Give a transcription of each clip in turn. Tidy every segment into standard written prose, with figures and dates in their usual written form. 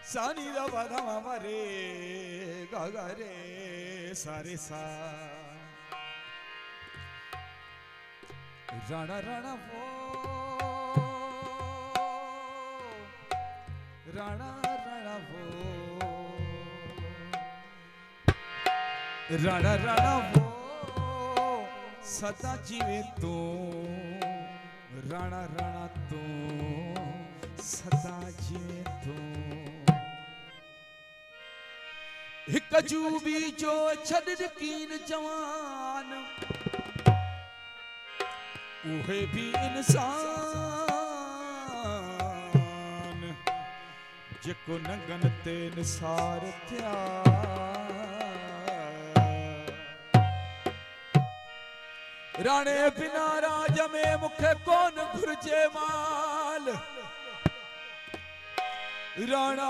सानी दा बाधा मामा रे गागा रे सारे सा राणा राणा वो राणा राणा वो राणा राणा वो सदा जीवे तू राणा राणा तू सदा जीवे तू हिक जूबी जो छड़ कीन जवान उहे भी इंसान जेको नंगन ते निसार थिया राणे बिना राज में मुखे कोन घुर्जे माल राणा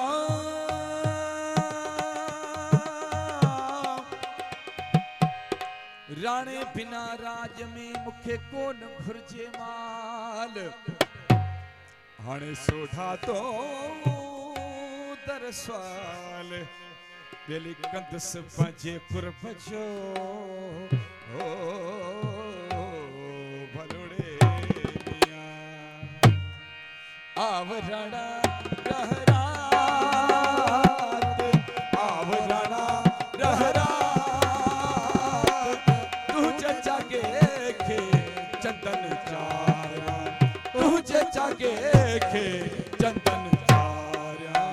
राणे बिना राज में मुखे कोन घुर्जे माल हाणे सोढ़ा तो दर सवाल बेली कंदस पंजे कुर्ब जो ओ भलोड़े मिया आव राणा रहरात आव राणा रहरात तुझे जागे खे चंदन चारा तुझे जागे खे चंदन चारा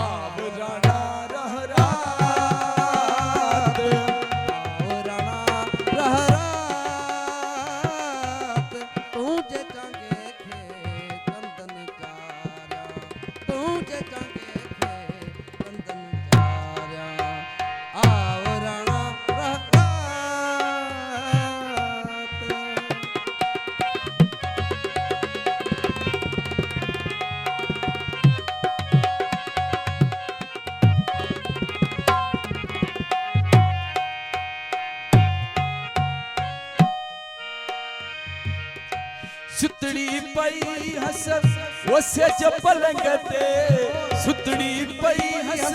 आव राणा रहरात आव राणा रहरात तुझे जागे खे चंदन चारा तुझे जागे खे चंदन चारा आव राणा रहरात सुतड़ी पई हस वसे पलंग ते सुतड़ी पई हस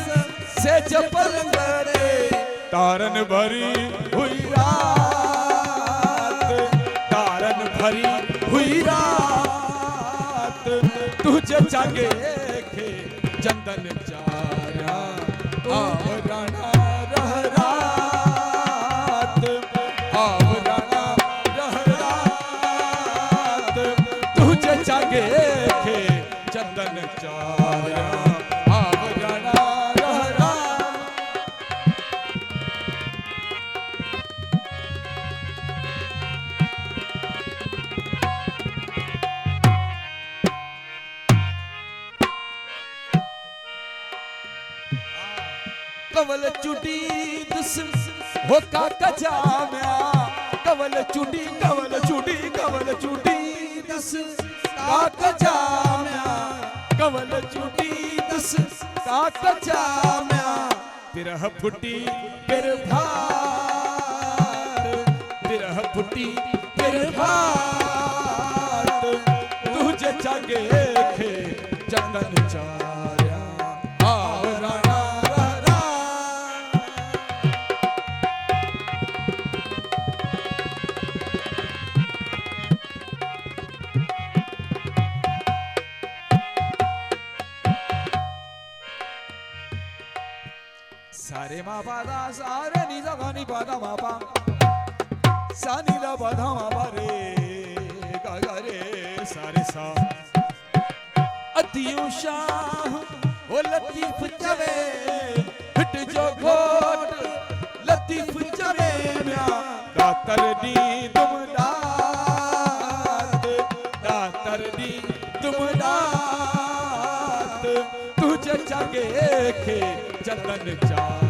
से पलंग ते तारन भरी हुई रात तारन भरी हुई रात तुझे जागे खे चंदन चारा आव राणा रहरात आव राणा रहरात तुझे जागे खे चंदन चारा आव राणा रहरात कवल चुटी दुस हो काका जाम्या कवल चुटी दुस काका जाम्या कवल चुटी दुस काका जाम्या बिरह फुटी बिर भात बिरह फुटी बिर भात तुझे जागे खे चंदन चारा आव राणा सारे मा पादा सारे नी दा नी पादा मा पा सा नी दा पादा मा पा रे गा गा रे सारे सा अतियो शाह ओ लतीफ चवे हट जो घोट लतीफ चवे म्या दातर दी तुम दात दातर दी तुम दात तुझे जागे खे चंदन चारा